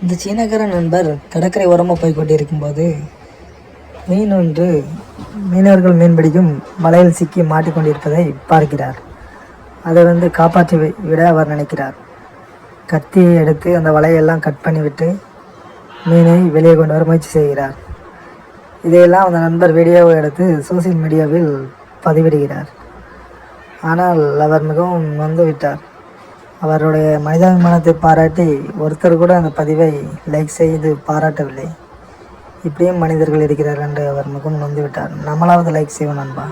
இந்த சீனக்கார நண்பர் கடற்கரை ஓரமாக போய் கொண்டிருக்கும்போது மீன் ஒன்று மீனவர்கள் மீன் பிடிக்கும் வலையில் சிக்கி மாட்டிக்கொண்டிருப்பதை பார்க்கிறார். அதை காப்பாற்றி விட அவர் நினைக்கிறார். கத்தியை எடுத்து அந்த வலையெல்லாம் கட் பண்ணிவிட்டு மீனை வெளியே கொண்டு வர முயற்சி செய்கிறார். இதையெல்லாம் அந்த நண்பர் வீடியோவை எடுத்து சோசியல் மீடியாவில் பதிவிடுகிறார். ஆனால் அவர் மிகவும் நொந்து விட்டார். அவருடைய மனிதாபிமானத்தை பாராட்டி ஒருத்தர் கூட அந்த பதிவை லைக் செய்து பாராட்டவில்லை. இப்படியும் மனிதர்கள் இருக்கிறார் என்று அவர் மிகவும் நொந்து விட்டார். நம்மளாவது லைக் செய்வோம் நண்பா.